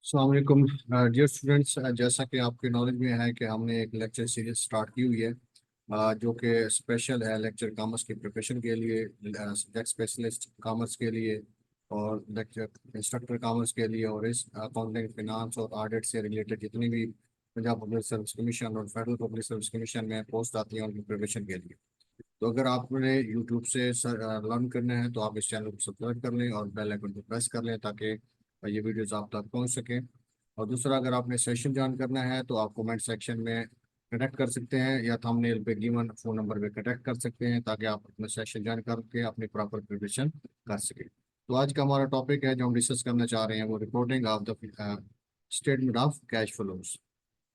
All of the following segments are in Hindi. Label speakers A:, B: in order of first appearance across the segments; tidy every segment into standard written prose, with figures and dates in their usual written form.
A: अस्सलाम वालेकुम डियर स्टूडेंट्स। जैसा कि आपके नॉलेज में है कि हमने एक लेक्चर सीरीज स्टार्ट की हुई है, जो कि स्पेशल है लेक्चर कॉमर्स की प्रिपरेशन के लिए, सब्जेक्ट स्पेशलिस्ट कॉमर्स के लिए और लेक्चर इंस्ट्रक्टर कॉमर्स के लिए, और इस अकाउंटिंग फाइनेंस और ऑडिट से रिलेटेड जितनी भी पंजाब पब्लिक सर्विस कमीशन और फेडरल पब्लिक सर्विस कमीशन में पोस्ट आती हैं उनकी प्रिपरेशन के लिए। तो अगर आपने यूट्यूब से लर्न करना है तो आप इस चैनल को सब्सक्राइब कर लें और बेल आइकन को प्रेस कर लें ताकि ये वीडियोस आप तक पहुंच सकें। और दूसरा, अगर आपने सेशन ज्वाइन करना है तो आप कमेंट सेक्शन में कनेक्ट कर सकते हैं या थंबनेल पे गिवन फ़ोन नंबर पे कनेक्ट कर सकते हैं ताकि आप अपना सेशन ज्वाइन करके अपनी प्रॉपर प्रिपरेशन कर सकें। तो आज का हमारा टॉपिक है जो हम डिस्कस करना चाह रहे हैं वो reporting of the statement of cash flows.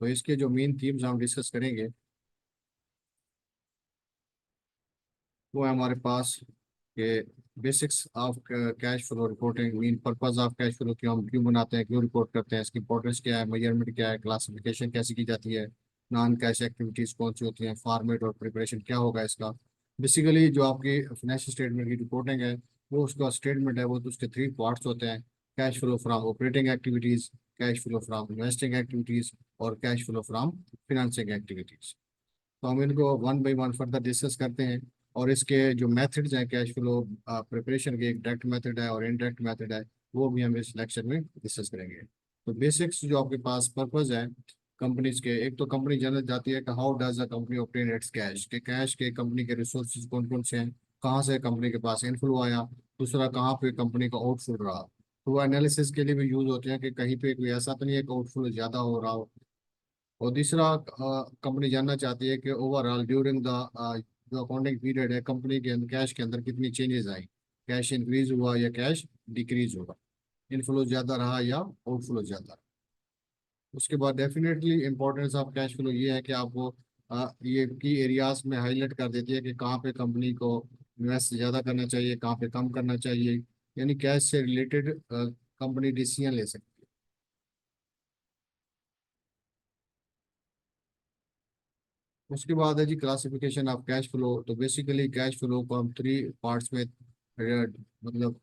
A: तो इसके जो मेन थीम्स हम डिस्कस करेंगे वो है हमारे पास कि basics of cash flow reporting, mean purpose of cash flow, क्यों हम क्यों बनाते हैं, क्यों रिपोर्ट करते हैं, इसकी इंपॉर्टेंस क्या है, मेजरमेंट क्या है, क्लासिफिकेशन कैसे की जाती है, नॉन कैश एक्टिविटीज कौन सी होती हैं, फॉर्मेट और प्रिपरेशन क्या होगा इसका। बेसिकली जो आपकी फाइनेंशियल स्टेटमेंट की रिपोर्टिंग है वो उसका स्टेटमेंट है, वो तो उसके थ्री पार्ट्स होते हैं: cash flow from operating activities, cash flow from investing activities और cash flow from financing activities. तो हम इनको one by one further discuss करते हैं। और इसके जो मेथड्स हैं कैश फ्लो प्रिपरेशन के, एक डायरेक्ट मेथड है और इनडायरेक्ट मेथड है, वो भी हम इस लेक्चर में डिस्कस करेंगे। तो बेसिक्स जो आपके पास पर्पस है कंपनीज के, एक तो कंपनी जानना चाहती है कि how does a company obtain it's cash, के कैश के कंपनी के रिसोर्सेज कौन कौन से हैं, कहाँ से कंपनी के पास इनफ्लो आया, दूसरा कहाँ पे कंपनी का आउटफ्लो रहा। तो वो एनालिसिस के लिए भी यूज होते हैं कि कहीं पे कोई ऐसा तो नहीं है कि आउटफ्लो ज़्यादा हो रहा हो। और तीसरा, कंपनी जानना चाहती है कि ओवरऑल ड्यूरिंग द जो अकाउंटिंग पीरियड है कंपनी के अंदर कैश के अंदर कितनी चेंजेस आई, कैश इंक्रीज हुआ या कैश डिक्रीज हुआ, इनफ्लो ज़्यादा रहा या आउटफ्लो ज़्यादा। उसके बाद definitely importance of cash flow ये है कि आपको ये की एरियाज में हाईलाइट कर देती है कि कहाँ पे कंपनी को इन्वेस्ट ज़्यादा करना चाहिए, कहाँ पे कम करना चाहिए, यानी कैश से रिलेटेड कंपनी डिसीजन ले सकती है। उसके बाद है जी क्लासिफिकेशन ऑफ कैश फ्लो। तो बेसिकली कैश फ्लो को हम थ्री पार्ट्स में मतलब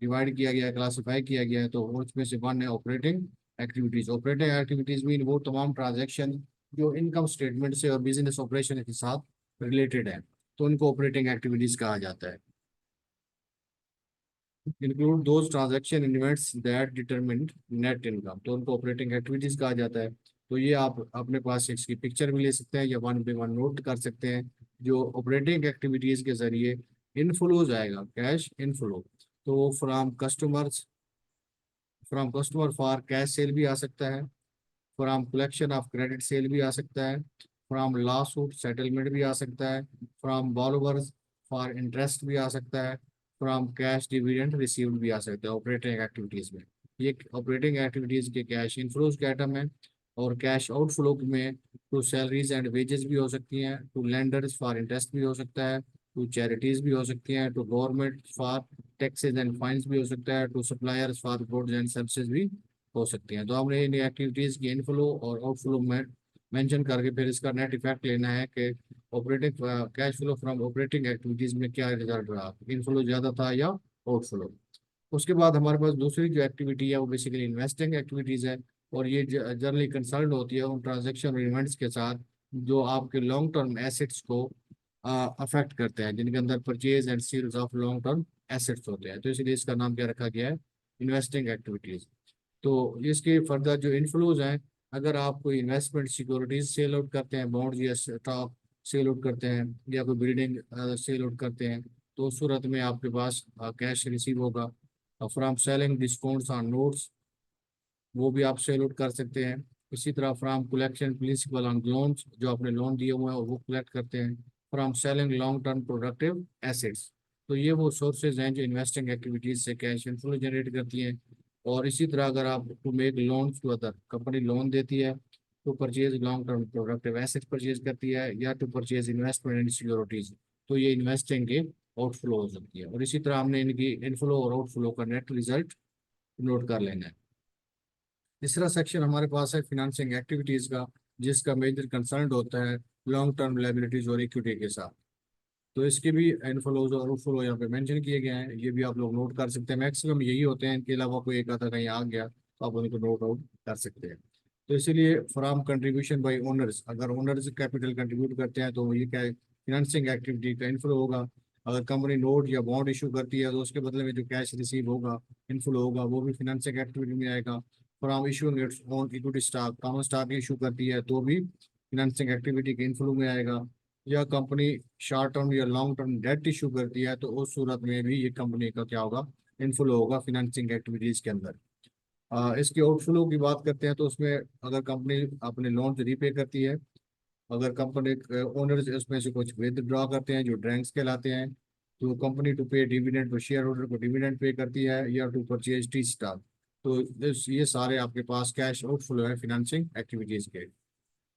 A: डिवाइड किया गया है, क्लासिफाई किया गया है। तो उसमें से वन है operating activities. Operating activities mean वो तमाम ट्रांजैक्शन जो इनकम स्टेटमेंट से और बिजनेस ऑपरेशन के साथ रिलेटेड है, तो उनको ऑपरेटिंग एक्टिविटीज कहा जाता है। Include those transaction events that determine net income, तो उनको ऑपरेटिंग एक्टिविटीज कहा जाता है। तो ये आप अपने पास इसकी पिक्चर भी ले सकते हैं या वन बाई वन नोट कर सकते हैं। जो ऑपरेटिंग एक्टिविटीज के जरिए इनफ्लोज आएगा, कैश इनफ्लो, तो from customer for cash cell भी आ सकता है, from collection of credit sale भी आ सकता है, फ्रॉम लॉ सूट सेटलमेंट भी आ सकता है, फ्रॉम बॉरोवर्स फॉर इंटरेस्ट भी आ सकता है, फ्रॉम कैश डिविडेंड रिसीव्ड भी आ सकता है ऑपरेटिंग एक्टिविटीज में। ये ऑपरेटिंग एक्टिविटीज के कैश इनफ्लोज के आइटम है। और कैश आउटफ्लो में टू सैलरीज एंड वेजेस भी हो सकती हैं, टू लेंडर्स फॉर इंटरेस्ट भी हो सकता है, टू चैरिटीज भी हो सकती हैं, to government for taxes and fines भी हो सकता है, to suppliers for goods and services भी हो सकती हैं। तो हमने इन एक्टिविटीज की इनफ्लो और आउटफ्लो में मेंशन करके फिर इसका नेट इफेक्ट लेना है कि operating cash flow from operating activities में क्या रिजल्ट रहा, इनफ्लो ज्यादा था या आउटफ्लो। उसके बाद हमारे पास दूसरी जो एक्टिविटी है वो बेसिकली इन्वेस्टिंग एक्टिविटीज है। और ये जनरली कंसर्न होती है उन ट्रांजेक्शन और इवेंट्स के साथ जो आपके लॉन्ग टर्म एसेट्स को अफेक्ट करते हैं, जिनके अंदर purchase and sales of long term assets होते हैं। तो इसलिए इसका नाम क्या रखा गया है, इन्वेस्टिंग एक्टिविटीज। तो इसके फर्दर जो इनफ्लोज हैं, अगर आप कोई इन्वेस्टमेंट सिक्योरिटीज सेल आउट करते हैं, बॉन्ड या स्टॉक सेल आउट करते हैं या कोई बिल्डिंग सेल आउट करते हैं, तो उस सूरत में आपके पास कैश रिसीव होगा। From selling discounts on notes, वो भी आप सेल आउट कर सकते हैं। इसी तरह from collection principal on loans, जो आपने लोन दिए हुए हैं वो कलेक्ट करते हैं। From selling long term productive assets, तो ये वो सोर्सेज हैं जो इन्वेस्टिंग एक्टिविटीज से कैश इनफ्लो जनरेट करती हैं। और इसी तरह अगर आप to make loan to other, company loan देती है तो purchase long term productive asset purchase करती है, या to purchase investment in securities, तो ये इन्वेस्टिंग के आउटफ्लो हो सकती है। और इसी तरह हमने इनकी इनफ्लो और आउटफ्लो का नेट रिजल्ट नोट कर लेना है। तीसरा सेक्शन हमारे पास है फिनेंसिंग एक्टिविटीज का, जिसका मेजर कंसर्न होता है लॉन्ग टर्म लायबिलिटीज और इक्विटी के साथ। तो इसके भी इनफ्लोज और आउटफ्लो यहाँ पे मेंशन किए गए हैं, ये भी आप लोग नोट कर सकते हैं। मैक्सिमम यही होते हैं, इनके अलावा कोई एक आधा कहीं आ गया तो आप उनको नोट आउट कर सकते हैं। तो इसीलिए फ्रॉम कंट्रीब्यूशन बाय ओनर्स, अगर ओनर्स कैपिटल कंट्रीब्यूट करते हैं तो ये क्या है, फिनेंसिंग एक्टिविटी का इनफ्लो होगा। अगर कंपनी नोट या बॉन्ड इशू करती है तो उसके बदले में जो कैश रिसीव होगा, इनफ्लो होगा, वो भी फिनेंसिंग एक्टिविटी में आएगा। From issuing its own equity stock, common stock issue करती है तो भी फिनेंसिंग एक्टिविटी के इनफ्लो में आएगा। या कंपनी शॉर्ट टर्म या लॉन्ग टर्म डेट इशू करती है तो उस सूरत में भी ये कंपनी का क्या होगा, इनफ्लो होगा फिनेंसिंग एक्टिविटीज के अंदर। इसके आउटफ्लो की बात करते हैं तो उसमें अगर कंपनी अपने लोन रीपे करती है, अगर कंपनी ओनर्स इसमें से कुछ विदड्रॉ करते हैं जो ड्रैंक्स कहलाते हैं, तो कंपनी टू पे डिविडेंड, तो शेयर होल्डर को डिविडेंड पे करती है, या टू परचेज टी स्टॉक। तो ये सारे आपके पास कैश आउटफ्लो है फिनेंसिंग एक्टिविटीज के।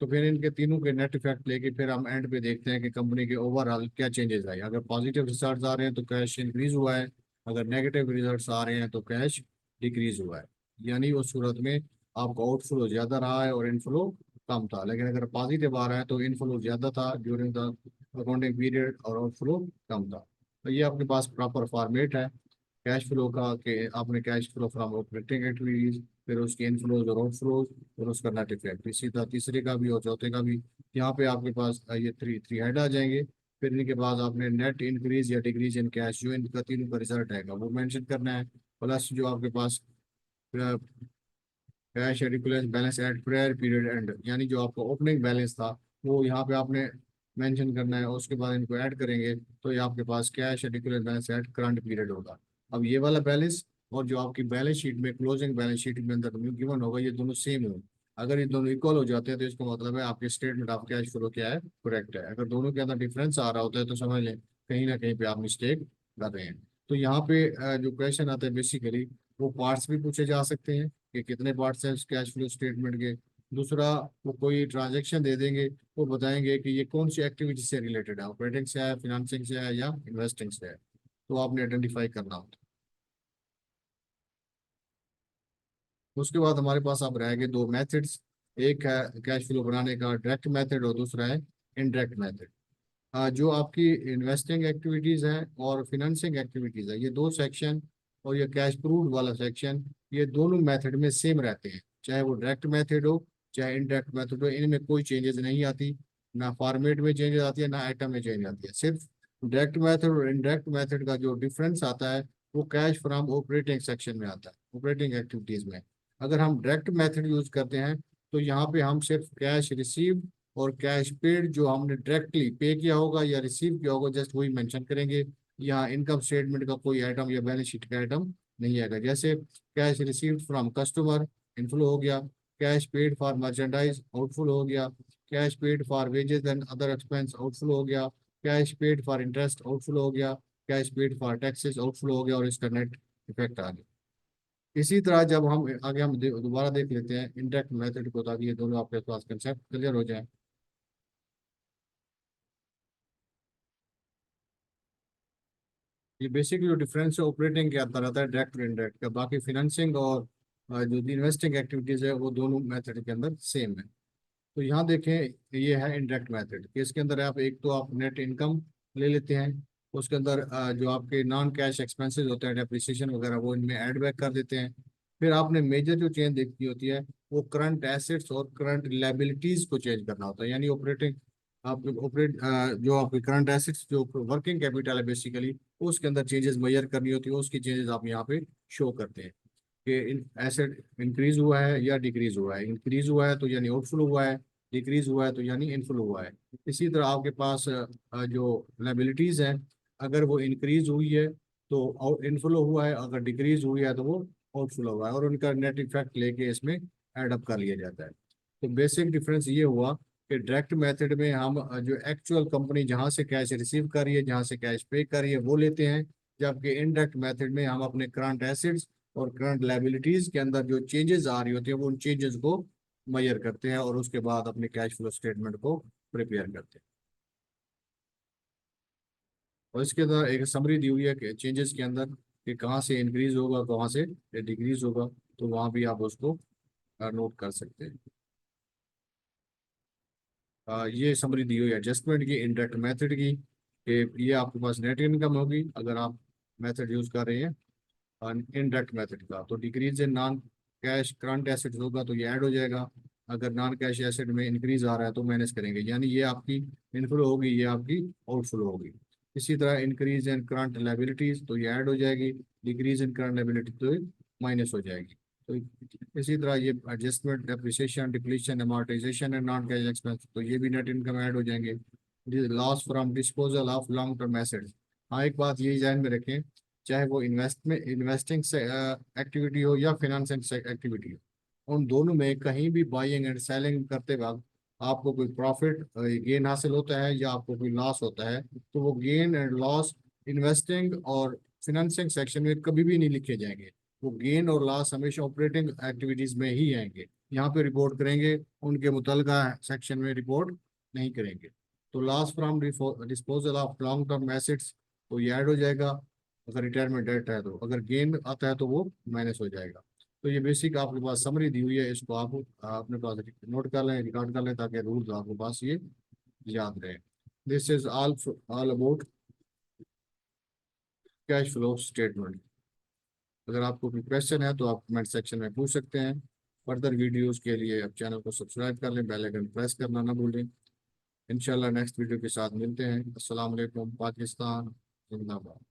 A: तो फिर इनके तीनों के नेट इफेक्ट लेके फिर हम एंड पे देखते हैं कि कंपनी के ओवरऑल क्या चेंजेस आए। अगर पॉजिटिव रिजल्ट्स आ रहे हैं तो कैश इंक्रीज हुआ है, अगर नेगेटिव रिजल्ट्स आ रहे हैं तो कैश डिक्रीज हुआ है। यानी उस सूरत में आपका आउटफ्लो ज्यादा रहा है और इनफ्लो कम था। लेकिन अगर पॉजिटिव आ रहा है तो इनफ्लो ज्यादा था ड्यूरिंग द अकाउंटिंग पीरियड और आउटफ्लो कम था। तो ये आपके पास प्रॉपर फॉर्मेट है कैश फ्लो का, कि आपने cash flow from operating activities, फिर उसके इनफ्लोज और आउटफ्लोज, और उसका नेट इफेक्ट। इसी तरह तीसरे का भी और चौथे का भी। यहाँ पे आपके पास ये थ्री थ्री हेड आ जाएंगे। फिर इनके बाद आपने नेट इंक्रीज या डिक्रीज इन कैश, जो इनका तीनों का रिजल्ट आएगा वो मेंशन करना है। प्लस जो आपके पास cash equivalents balance at prior period end, यानी जो आपका ओपनिंग बैलेंस था वो यहाँ पे आपने मेंशन करना है, और उसके बाद इनको ऐड करेंगे तो ये आपके पास cash equivalents balance at current period होगा। अब ये वाला बैलेंस और जो आपकी बैलेंस शीट में क्लोजिंग बैलेंस शीट में अंदर गिवन होगा, ये दोनों सेम हो। अगर ये दोनों इक्वल हो जाते हैं तो इसका मतलब है आपके स्टेटमेंट ऑफ कैश फ्लो क्या है, करेक्ट है। अगर दोनों के अंदर डिफरेंस आ रहा होता है तो समझ लें कहीं ना कहीं पे आप मिस्टेक कर रहे हैं। तो यहाँ पे जो क्वेश्चन आता है बेसिकली, वो पार्ट्स भी पूछे जा सकते हैं कि कितने पार्ट्स हैं उस कैश फ्लो स्टेटमेंट के। दूसरा, वो कोई ट्रांजैक्शन दे देंगे, वो बताएंगे कि ये कौन सी एक्टिविटी से रिलेटेड है, ऑपरेटिंग से है, फिनेंसिंग से है, या इन्वेस्टिंग से है। तो आपने आइडेंटिफाई करना होता है। उसके बाद हमारे पास अब रह गए दो मेथड्स। एक है कैश फ्लो बनाने का डायरेक्ट मेथड, और दूसरा है इनडायरेक्ट मेथड। जो आपकी इन्वेस्टिंग एक्टिविटीज है और फिनेंसिंग एक्टिविटीज है, ये दो सेक्शन, और ये कैश प्रूव वाला सेक्शन, ये दोनों मेथड में सेम रहते हैं। चाहे वो डायरेक्ट मेथड हो चाहे इनडायरेक्ट मेथड हो, इनमें कोई चेंजेस नहीं आती। ना फॉर्मेट में चेंजेस आती है ना आइटम में चेंज आती है। सिर्फ डायरेक्ट मेथड और इनडायरेक्ट मेथड का जो डिफरेंस आता है वो कैश फ्रॉम ऑपरेटिंग सेक्शन में आता है, ऑपरेटिंग एक्टिविटीज में। अगर हम डायरेक्ट मेथड यूज करते हैं तो यहाँ पे हम सिर्फ कैश रिसीव और कैश पेड, जो हमने डायरेक्टली पे किया होगा या रिसीव किया होगा, जस्ट वही मेंशन करेंगे। यहाँ इनकम स्टेटमेंट का कोई आइटम या बैलेंस शीट का आइटम नहीं आएगा। जैसे cash received from customer inflow हो गया, cash paid for merchandise outflow हो गया, cash paid for wages and other expense outflow हो गया, cash paid for interest outflow हो गया, cash paid for taxes outflow हो गया, और इसका नेट इफेक्ट आ गया। इसी तरह जब हम आगे हम दोबारा देख लेते हैं इंडायरेक्ट मेथड को, ताकि ये दोनों आपके पास कंसेप्ट क्लियर हो जाए। ये बेसिकली जो डिफरेंस है ऑपरेटिंग के अंदर आता है डायरेक्ट और इनडायरेक्ट का। बाकी फिनेंसिंग और जो इन्वेस्टिंग एक्टिविटीज है वो दोनों मेथड के अंदर सेम है। तो यहाँ देखें, ये है इनडायरेक्ट मेथड। इसके अंदर आप एक तो आप नेट इनकम ले लेते हैं, उसके अंदर जो आपके नॉन कैश एक्सपेंसेस होते हैं डेप्रिसिएशन वगैरह वो इनमें ऐड बैक कर देते हैं। फिर आपने मेजर जो चेंज देखनी होती है वो करंट एसेट्स और करंट लाइबिलिटीज को चेंज करना होता है। यानी ऑपरेटिंग, आप ऑपरेट जो आपके करंट एसेट्स जो वर्किंग कैपिटल है बेसिकली, उसके अंदर चेंजेस मेजर करनी होती है, उसकी चेंजेस आप यहाँ पे शो करते हैं कि एसेट इंक्रीज हुआ है या डिक्रीज हुआ है। इंक्रीज हुआ है तो यानी आउटफ्लो हुआ है, डिक्रीज हुआ है तो यानी इनफ्लो हुआ है। इसी तरह आपके पास जो लाइबिलिटीज हैं, अगर वो इंक्रीज हुई है तो इनफ्लो हुआ है, अगर डिक्रीज हुई है तो वो आउटफ्लो हुआ है, और उनका नेट इफेक्ट लेके इसमें एड अप कर लिया जाता है। तो बेसिक डिफरेंस ये हुआ कि डायरेक्ट मेथड में हम जो एक्चुअल कंपनी जहाँ से कैश रिसीव कर रही है, जहाँ से कैश पे कर रही है, वो लेते हैं। जबकि इनडायरेक्ट मेथड में हम अपने करंट एसेट्स और करंट लाइबिलिटीज के अंदर जो चेंजेस आ रही होती है वो उन चेंजेस को मेजर करते हैं, और उसके बाद अपने कैश फ्लो स्टेटमेंट को प्रिपेयर करते हैं। और इसके अंदर एक समरी दी हुई है कि चेंजेस के अंदर कि कहाँ से इंक्रीज होगा कहाँ से डिक्रीज होगा, तो वहाँ भी आप उसको नोट कर सकते हैं। ये समरी दी हुई है एडजस्टमेंट की, इनडायरेक्ट मेथड की, कि ये आपके पास नेट इनकम होगी अगर आप मेथड यूज कर रहे हैं इनडायरेक्ट मेथड का। तो decrease in non cash current assets होगा तो ये ऐड हो जाएगा, अगर नॉन कैश एसेट में इंक्रीज आ रहा है तो माइनस करेंगे, यानी ये आपकी इनफ्लो होगी, ये आपकी आउटफ्लो होगी। इसी तरह इंक्रीज इन करंट लायबिलिटीज तो ये ऐड हो जाएगी, डिक्रीज इन करंट लायबिलिटी तो ये माइनस हो जाएगी। तो इसी तरह ये adjustment, depreciation, depletion, amortisation and non cash expense तो ये भी नेट इनकम ऐड हो जाएंगे। Loss from disposal of long term assets, हाँ एक बात यही ध्यान में रखें, चाहे वो इन्वेस्टिंग से एक्टिविटी हो या फिनेंसिंग से एक्टिविटी हो, उन दोनों में कहीं भी बाइंग एंड सेलिंग करते वक्त आपको कोई प्रॉफिट गेन हासिल होता है या आपको कोई लॉस होता है, तो वो गेन एंड लॉस इन्वेस्टिंग और फिनेंसिंग सेक्शन में कभी भी नहीं लिखे जाएंगे। वो गेन और लॉस हमेशा ऑपरेटिंग एक्टिविटीज में ही आएंगे, यहाँ पे रिपोर्ट करेंगे, उनके मुतलका सेक्शन में रिपोर्ट नहीं करेंगे। तो loss from disposal of long term assets तो ये ऐड हो जाएगा, अगर रिटायरमेंट डेट है तो, अगर गेन आता है तो वो माइनस हो जाएगा। तो ये बेसिक आपके पास समरी दी हुई है, इसको आप अपने पास नोट कर लें, रिकॉर्ड कर लें, ताकि रूल्स आपके पास ये याद रहे। This is all about cash flow statement. अगर आपको कोई क्वेश्चन है तो आप कमेंट सेक्शन में पूछ सकते हैं। फर्दर वीडियोस के लिए आप चैनल को सब्सक्राइब कर लें, बेल आइकन प्रेस करना ना भूलें। इंशाल्लाह नेक्स्ट वीडियो के साथ मिलते हैं। अस्सलाम वालेकुम, पाकिस्तान जिंदाबाद।